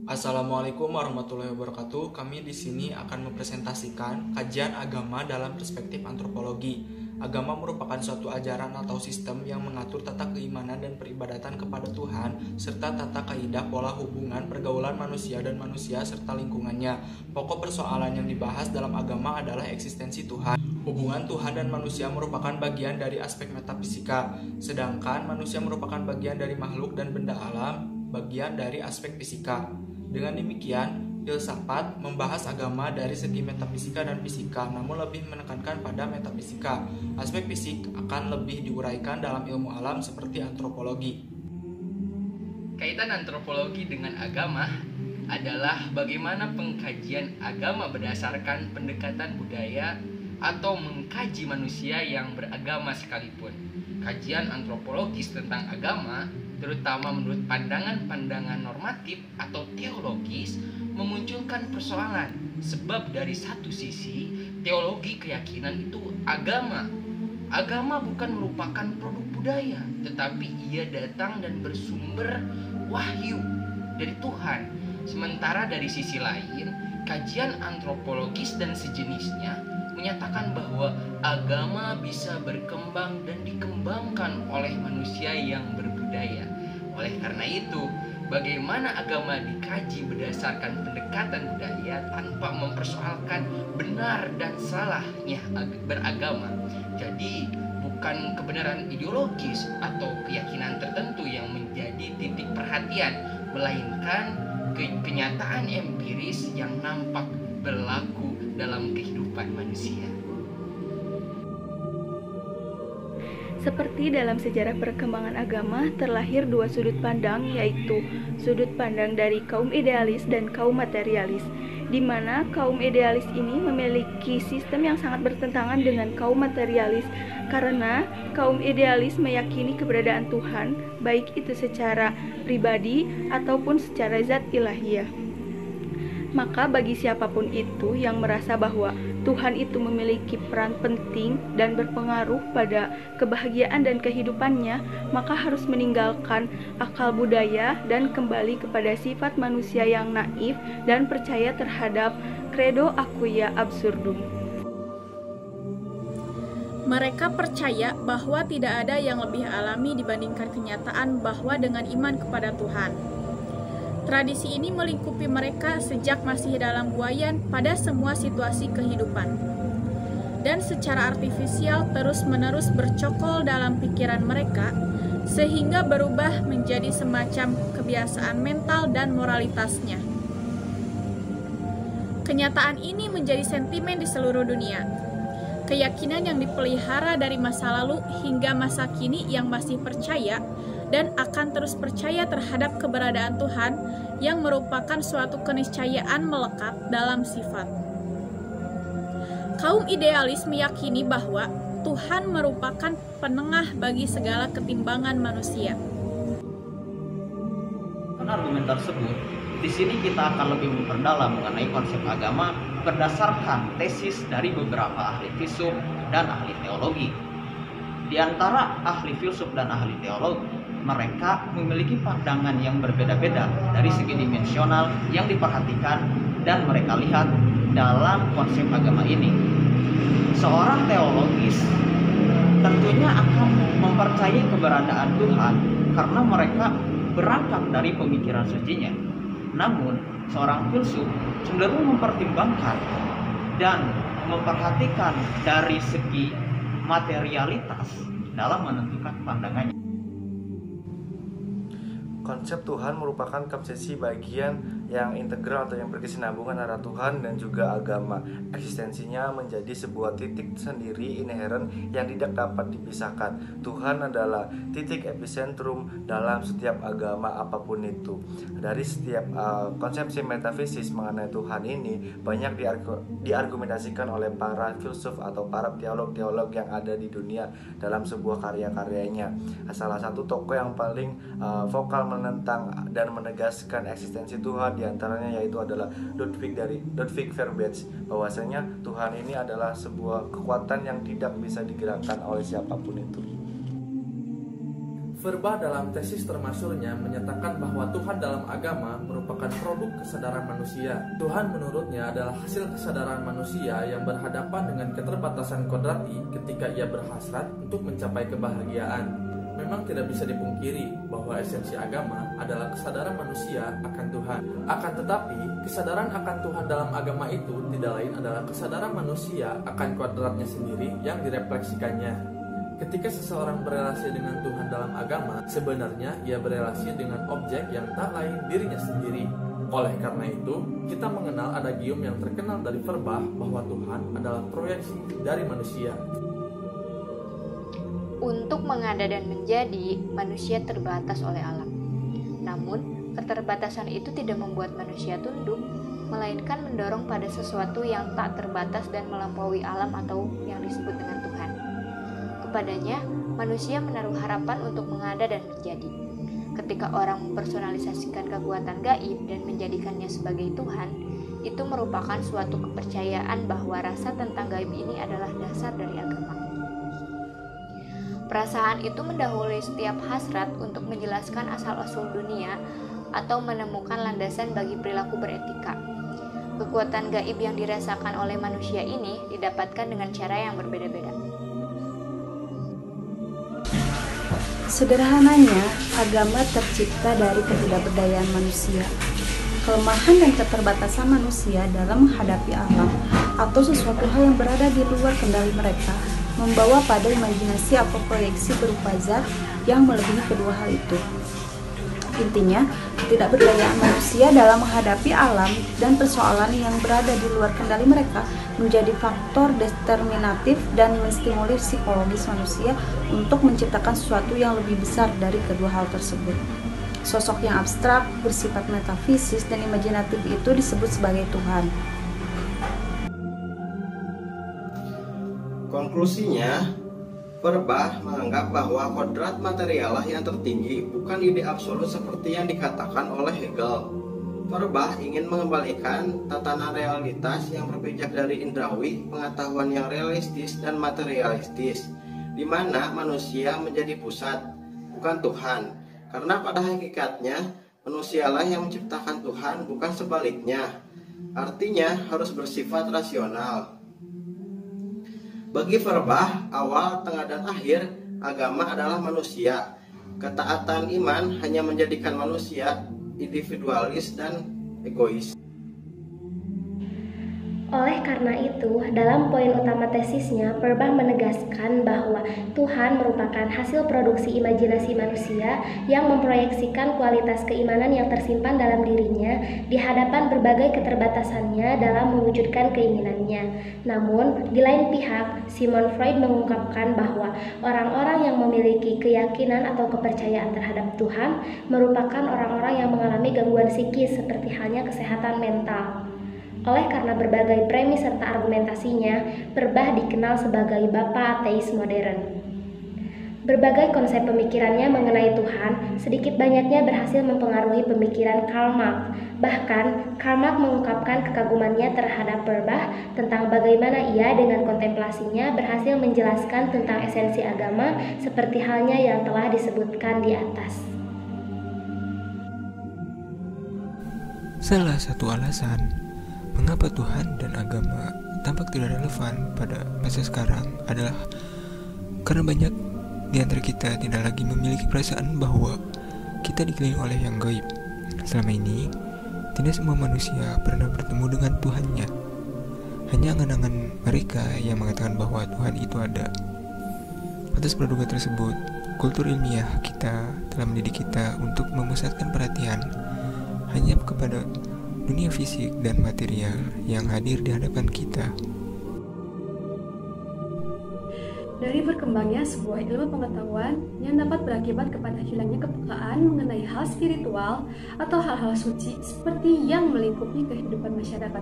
Assalamualaikum warahmatullahi wabarakatuh. Kami di sini akan mempresentasikan kajian agama dalam perspektif antropologi. Agama merupakan suatu ajaran atau sistem yang mengatur tata keimanan dan peribadatan kepada Tuhan, serta tata kaidah pola hubungan pergaulan manusia dan manusia serta lingkungannya. Pokok persoalan yang dibahas dalam agama adalah eksistensi Tuhan. Hubungan Tuhan dan manusia merupakan bagian dari aspek metafisika, sedangkan manusia merupakan bagian dari makhluk dan benda alam, bagian dari aspek fisika. Dengan demikian, filsafat membahas agama dari segi metafisika dan fisika, namun lebih menekankan pada metafisika. Aspek fisik akan lebih diuraikan dalam ilmu alam seperti antropologi. Kaitan antropologi dengan agama adalah bagaimana pengkajian agama berdasarkan pendekatan budaya atau mengkaji manusia yang beragama sekalipun. Kajian antropologis tentang agama, terutama menurut pandangan-pandangan normatif atau teologis, memunculkan persoalan. Sebab dari satu sisi, teologi keyakinan itu agama. Agama bukan merupakan produk budaya, tetapi ia datang dan bersumber wahyu dari Tuhan. Sementara dari sisi lain, kajian antropologis dan sejenisnya menyatakan bahwa agama bisa berkembang dan dikembangkan oleh manusia yang berbudaya. Oleh karena itu, bagaimana agama dikaji berdasarkan pendekatan budaya tanpa mempersoalkan benar dan salahnya beragama. Jadi, bukan kebenaran ideologis atau keyakinan tertentu yang menjadi titik perhatian, melainkan kenyataan empiris yang nampak berlaku dalam kehidupan manusia. Seperti dalam sejarah perkembangan agama, terlahir dua sudut pandang, yaitu sudut pandang dari kaum idealis dan kaum materialis, di mana kaum idealis ini memiliki sistem yang sangat bertentangan dengan kaum materialis, karena kaum idealis meyakini keberadaan Tuhan, baik itu secara pribadi ataupun secara zat ilahiyah. Maka bagi siapapun itu yang merasa bahwa Tuhan itu memiliki peran penting dan berpengaruh pada kebahagiaan dan kehidupannya, maka harus meninggalkan akal budaya dan kembali kepada sifat manusia yang naif dan percaya terhadap credo acquia absurdum. Mereka percaya bahwa tidak ada yang lebih alami dibandingkan kenyataan bahwa dengan iman kepada Tuhan. Tradisi ini melingkupi mereka sejak masih dalam buayan pada semua situasi kehidupan, dan secara artifisial terus-menerus bercokol dalam pikiran mereka, sehingga berubah menjadi semacam kebiasaan mental dan moralitasnya. Kenyataan ini menjadi sentimen di seluruh dunia. Keyakinan yang dipelihara dari masa lalu hingga masa kini yang masih percaya dan akan terus percaya terhadap keberadaan Tuhan yang merupakan suatu keniscayaan melekat dalam sifat. Kaum idealis meyakini bahwa Tuhan merupakan penengah bagi segala ketimbangan manusia. Argumen tersebut, di sini kita akan lebih memperdalam mengenai konsep agama berdasarkan tesis dari beberapa ahli filsuf dan ahli teologi. Di antara ahli filsuf dan ahli teologi, mereka memiliki pandangan yang berbeda-beda dari segi dimensional yang diperhatikan dan mereka lihat dalam konsep agama ini. Seorang teologis tentunya akan mempercayai keberadaan Tuhan karena mereka berangkat dari pemikiran sucinya. Namun, seorang filsuf cenderung mempertimbangkan dan memperhatikan dari segi materialitas dalam menentukan pandangannya. Konsep Tuhan merupakan konsepsi bagian yang integral atau yang berkesinambungan antara Tuhan dan juga agama. Eksistensinya menjadi sebuah titik sendiri inheren yang tidak dapat dipisahkan. Tuhan adalah titik epicentrum dalam setiap agama apapun itu. Dari setiap konsepsi metafisis mengenai Tuhan ini banyak diargumentasikan oleh para filsuf atau para teolog-teolog yang ada di dunia dalam sebuah karya-karyanya. Salah satu tokoh yang paling vokal menentang dan menegaskan eksistensi Tuhan diantaranya yaitu adalah Ludwig Verbitz, bahwasanya Tuhan ini adalah sebuah kekuatan yang tidak bisa digerakkan oleh siapapun itu. Verba dalam tesis termasyhurnya menyatakan bahwa Tuhan Tuhan dalam agama merupakan produk kesadaran manusia. Tuhan menurutnya adalah hasil kesadaran manusia yang berhadapan dengan keterbatasan kodrati ketika ia berhasrat untuk mencapai kebahagiaan. Memang tidak bisa dipungkiri bahwa esensi agama adalah kesadaran manusia akan Tuhan. Akan tetapi, kesadaran akan Tuhan dalam agama itu tidak lain adalah kesadaran manusia akan kodratnya sendiri yang direfleksikannya. Ketika seseorang berelasi dengan Tuhan dalam agama, sebenarnya ia berelasi dengan objek yang tak lain dirinya sendiri. Oleh karena itu, kita mengenal adagium yang terkenal dari verbah bahwa Tuhan adalah proyeksi dari manusia. Untuk mengada dan menjadi, manusia terbatas oleh alam. Namun, keterbatasan itu tidak membuat manusia tunduk, melainkan mendorong pada sesuatu yang tak terbatas dan melampaui alam atau yang disebut dengan Tuhan. Kepadanya, manusia menaruh harapan untuk mengada dan menjadi. Ketika orang mempersonalisasikan kekuatan gaib dan menjadikannya sebagai Tuhan, itu merupakan suatu kepercayaan bahwa rasa tentang gaib ini adalah dasar dari agama. Perasaan itu mendahului setiap hasrat untuk menjelaskan asal-usul dunia atau menemukan landasan bagi perilaku beretika. Kekuatan gaib yang dirasakan oleh manusia ini didapatkan dengan cara yang berbeda-beda. Sederhananya, agama tercipta dari ketidakberdayaan manusia. Kelemahan dan keterbatasan manusia dalam menghadapi alam atau sesuatu hal yang berada di luar kendali mereka membawa pada imajinasi atau proyeksi berupa zat yang melebihi kedua hal itu. Intinya, ketidakberdayaan manusia dalam menghadapi alam dan persoalan yang berada di luar kendali mereka menjadi faktor determinatif dan menstimuli psikologis manusia untuk menciptakan sesuatu yang lebih besar dari kedua hal tersebut. Sosok yang abstrak, bersifat metafisis dan imajinatif itu disebut sebagai Tuhan. Konklusinya, Verbah menganggap bahwa kodrat materialah yang tertinggi, bukan ide absolut seperti yang dikatakan oleh Hegel. Verbah ingin mengembalikan tatanan realitas yang berpijak dari indrawi, pengetahuan yang realistis dan materialistis, di mana manusia menjadi pusat, bukan Tuhan. Karena pada hakikatnya, manusialah yang menciptakan Tuhan, bukan sebaliknya. Artinya harus bersifat rasional. Bagi Verbah, awal, tengah, dan akhir, agama adalah manusia. Ketaatan iman hanya menjadikan manusia individualis dan egois. Oleh karena itu, dalam poin utama tesisnya, Verbah menegaskan bahwa Tuhan merupakan hasil produksi imajinasi manusia yang memproyeksikan kualitas keimanan yang tersimpan dalam dirinya di hadapan berbagai keterbatasannya dalam mewujudkan keinginannya. Namun, di lain pihak, Sigmund Freud mengungkapkan bahwa orang-orang yang memiliki keyakinan atau kepercayaan terhadap Tuhan merupakan orang-orang yang mengalami gangguan psikis seperti halnya kesehatan mental. Oleh karena berbagai premis serta argumentasinya, Verbah dikenal sebagai Bapak Ateis modern. Berbagai konsep pemikirannya mengenai Tuhan sedikit banyaknya berhasil mempengaruhi pemikiran Karl Marx. Bahkan, Karl Marx mengungkapkan kekagumannya terhadap Verbah tentang bagaimana ia dengan kontemplasinya berhasil menjelaskan tentang esensi agama seperti halnya yang telah disebutkan di atas. Salah satu alasan mengapa Tuhan dan agama tampak tidak relevan pada masa sekarang adalah karena banyak di antara kita tidak lagi memiliki perasaan bahwa kita dikelilingi oleh yang gaib. Selama ini, tidak semua manusia pernah bertemu dengan Tuhannya. Hanya angan-angan mereka yang mengatakan bahwa Tuhan itu ada. Atas praduga tersebut, kultur ilmiah kita telah mendidik kita untuk memusatkan perhatian hanya kepada dunia fisik dan material yang hadir di hadapan kita. Dari berkembangnya sebuah ilmu pengetahuan yang dapat berakibat kepada hilangnya kepekaan mengenai hal spiritual atau hal-hal suci seperti yang melingkupi kehidupan masyarakat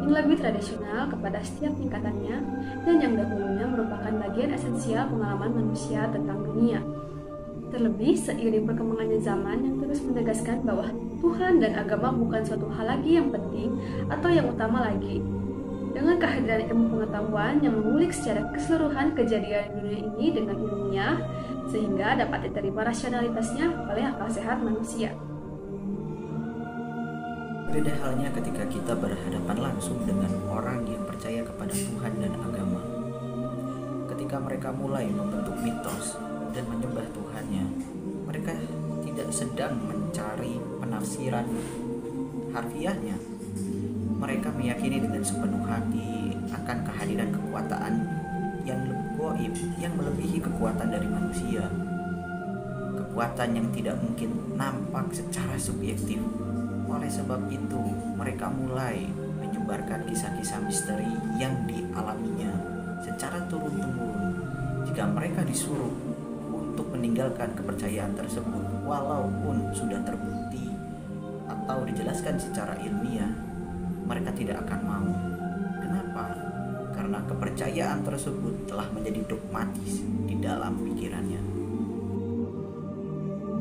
yang lebih tradisional kepada setiap tingkatannya dan yang dahulunya merupakan bagian esensial pengalaman manusia tentang dunia. Terlebih seiring perkembangannya zaman yang terus menegaskan bahwa Tuhan dan agama bukan suatu hal lagi yang penting atau yang utama lagi. Dengan kehadiran ilmu pengetahuan yang mengulik secara keseluruhan kejadian dunia ini dengan ilmiah, sehingga dapat diterima rasionalitasnya oleh akal sehat manusia. Beda halnya ketika kita berhadapan langsung dengan orang yang percaya kepada Tuhan dan agama. Ketika mereka mulai membentuk mitos dan menyembah Tuhannya, mereka tidak sedang mencari penafsiran harfiahnya. Mereka meyakini dengan sepenuh hati akan kehadiran kekuatan yang gaib yang melebihi kekuatan dari manusia. Kekuatan yang tidak mungkin nampak secara subjektif. Oleh sebab itu, mereka mulai menyebarkan kisah-kisah misteri yang dialaminya secara turun-temurun. Jika mereka disuruh untuk meninggalkan kepercayaan tersebut, walaupun sudah terbukti atau dijelaskan secara ilmiah, mereka tidak akan mau. Kenapa? Karena kepercayaan tersebut telah menjadi dogmatis di dalam pikirannya.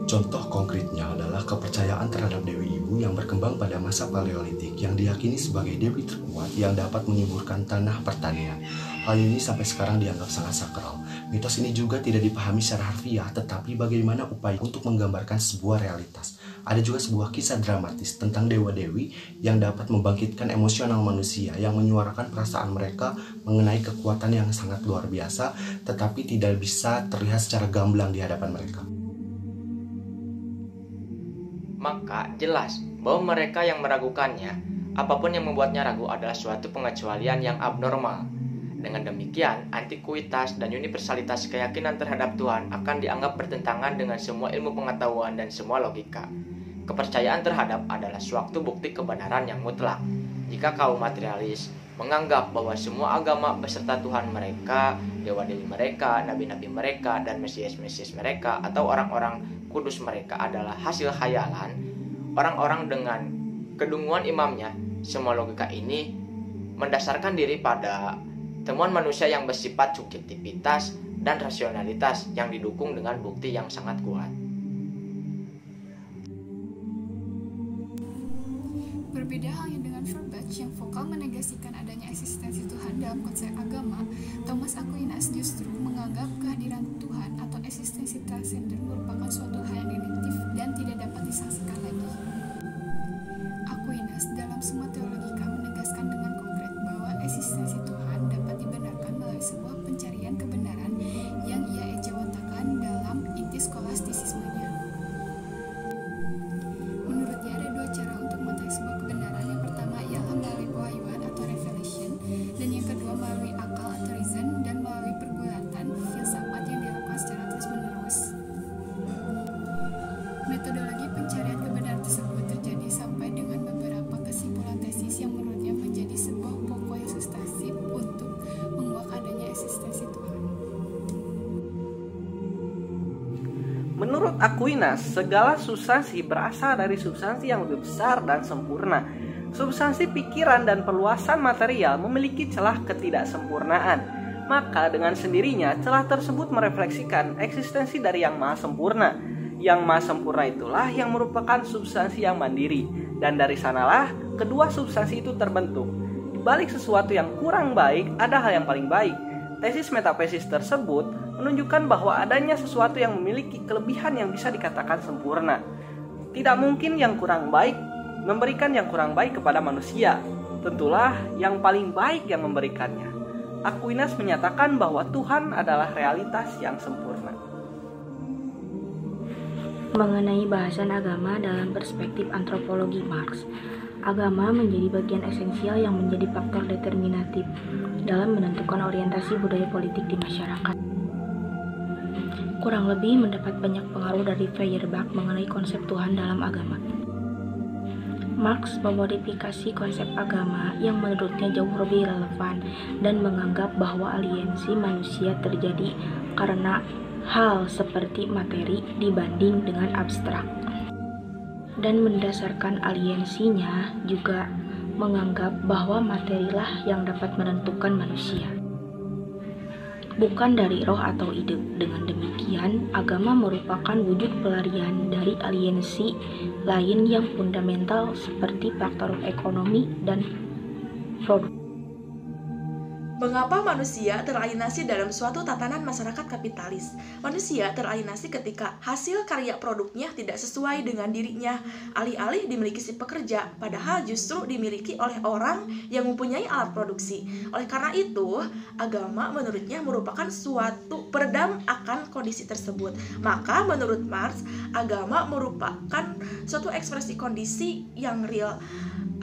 Contoh konkretnya adalah kepercayaan terhadap Dewi Ibu yang berkembang pada masa Paleolitik yang diyakini sebagai dewi terkuat yang dapat menyuburkan tanah pertanian. Hal ini sampai sekarang dianggap sangat sakral. Mitos ini juga tidak dipahami secara harfiah, tetapi bagaimana upaya untuk menggambarkan sebuah realitas. Ada juga sebuah kisah dramatis tentang dewa-dewi yang dapat membangkitkan emosional manusia yang menyuarakan perasaan mereka mengenai kekuatan yang sangat luar biasa, tetapi tidak bisa terlihat secara gamblang di hadapan mereka. Maka jelas bahwa mereka yang meragukannya, apapun yang membuatnya ragu adalah suatu pengecualian yang abnormal. Dengan demikian, antikuitas dan universalitas keyakinan terhadap Tuhan akan dianggap bertentangan dengan semua ilmu pengetahuan dan semua logika. Kepercayaan terhadap adalah suatu bukti kebenaran yang mutlak. Jika kaum materialis menganggap bahwa semua agama beserta Tuhan mereka, dewa-dewi mereka, nabi-nabi mereka, dan mesias-mesias mereka, atau orang-orang kudus mereka adalah hasil khayalan orang-orang dengan kedunguan imamnya, semua logika ini mendasarkan diri pada temuan manusia yang bersifat subjektivitas dan rasionalitas yang didukung dengan bukti yang sangat kuat. Berbeda halnya dengan Feuerbach yang vokal menegasikan adanya eksistensi Tuhan dalam konsep agama, Thomas Aquinas justru menganggap kehadiran Tuhan atau eksistensi transenden merupakan suatu hal yang definitif dan tidak dapat disaksikan lagi. Aquinas dalam semua teologika menegaskan dengan konkret bahwa eksistensi Tuhan dapat dibenarkan melalui sebuah pencarian kebenaran yang ia ejawantahkan dalam inti skolastisismenya. Menurutnya ada dua cara untuk mengetahui sebuah kebenaran. Yang pertama ialah melalui pewahyuan atau revelation, dan yang kedua melalui akal atau reason, dan melalui pergulatan filsafat yang dilakukan secara terus-menerus. Metodologi pencarian kebenaran tersebut terjadi sampai dengan beberapa kesimpulan tesis yang menurutnya menjadi sebuah pokok yang substansif untuk menguak adanya eksistensi Tuhan. Menurut Aquinas, segala substansi berasal dari substansi yang lebih besar dan sempurna. Substansi pikiran dan perluasan material memiliki celah ketidaksempurnaan. Maka dengan sendirinya celah tersebut merefleksikan eksistensi dari yang maha sempurna. Yang maha sempurna itulah yang merupakan substansi yang mandiri. Dan dari sanalah kedua substansi itu terbentuk. Di balik sesuatu yang kurang baik ada hal yang paling baik. Tesis metafisis tersebut menunjukkan bahwa adanya sesuatu yang memiliki kelebihan yang bisa dikatakan sempurna. Tidak mungkin yang kurang baik memberikan yang kurang baik kepada manusia. Tentulah yang paling baik yang memberikannya. Aquinas menyatakan bahwa Tuhan adalah realitas yang sempurna. Mengenai bahasan agama dalam perspektif antropologi Marx, agama menjadi bagian esensial yang menjadi faktor determinatif dalam menentukan orientasi budaya politik di masyarakat. Kurang lebih mendapat banyak pengaruh dari Feuerbach mengenai konsep Tuhan dalam agama. Marx memodifikasi konsep agama yang menurutnya jauh lebih relevan dan menganggap bahwa aliensi manusia terjadi karena hal seperti materi dibanding dengan abstrak. Dan mendasarkan aliensinya juga menganggap bahwa materilah yang dapat menentukan manusia, bukan dari roh atau ide. Dengan demikian, agama merupakan wujud pelarian dari aliensi lain yang fundamental seperti faktor ekonomi dan produk. Mengapa manusia teralienasi dalam suatu tatanan masyarakat kapitalis? Manusia teralienasi ketika hasil karya produknya tidak sesuai dengan dirinya, alih-alih dimiliki si pekerja, padahal justru dimiliki oleh orang yang mempunyai alat produksi. Oleh karena itu, agama menurutnya merupakan suatu peredam akan kondisi tersebut. Maka menurut Marx, agama merupakan suatu ekspresi kondisi yang real.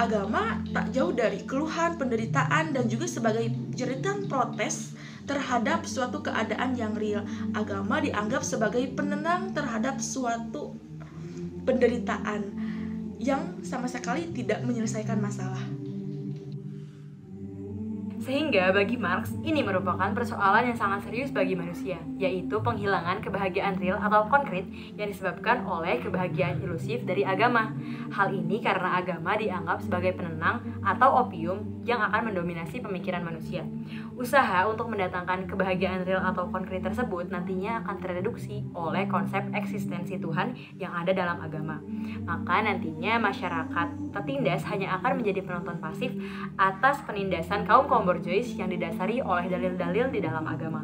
Agama tak jauh dari keluhan, penderitaan, dan juga sebagai jeritan protes terhadap suatu keadaan yang real. Agama dianggap sebagai penenang terhadap suatu penderitaan yang sama sekali tidak menyelesaikan masalah. Sehingga bagi Marx, ini merupakan persoalan yang sangat serius bagi manusia, yaitu penghilangan kebahagiaan real atau konkret yang disebabkan oleh kebahagiaan ilusif dari agama. Hal ini karena agama dianggap sebagai penenang atau opium yang akan mendominasi pemikiran manusia. Usaha untuk mendatangkan kebahagiaan real atau konkret tersebut nantinya akan tereduksi oleh konsep eksistensi Tuhan yang ada dalam agama. Maka nantinya masyarakat tertindas hanya akan menjadi penonton pasif atas penindasan kaum borjuis yang didasari oleh dalil-dalil di dalam agama.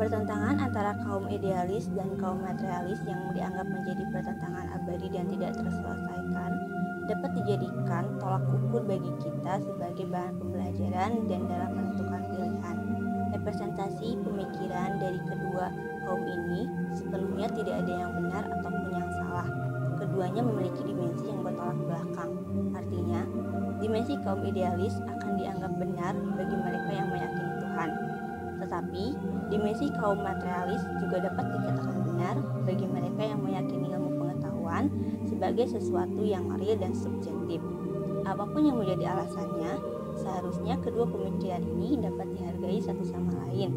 Pertentangan antara kaum idealis dan kaum materialis yang dianggap menjadi pertentangan abadi dan tidak terselesaikan dapat dijadikan tolak ukur bagi kita sebagai bahan pembelajaran dan dalam menentukan pilihan. Representasi pemikiran dari kedua kaum ini sepenuhnya tidak ada yang benar ataupun yang salah. Keduanya memiliki dimensi yang bertolak belakang. Artinya, dimensi kaum idealis akan dianggap benar bagi mereka yang meyakini Tuhan. Tetapi, dimensi kaum materialis juga dapat dikatakan benar bagi mereka yang meyakini ilmu pengetahuan sebagai sesuatu yang real dan subjektif. Apapun yang menjadi alasannya, seharusnya kedua pemikiran ini dapat dihargai satu sama lain.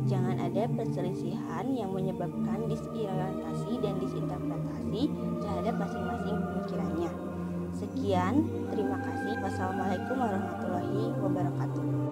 Jangan ada perselisihan yang menyebabkan disorientasi dan disinterpretasi terhadap masing-masing pemikirannya. Sekian, terima kasih. Wassalamualaikum warahmatullahi wabarakatuh.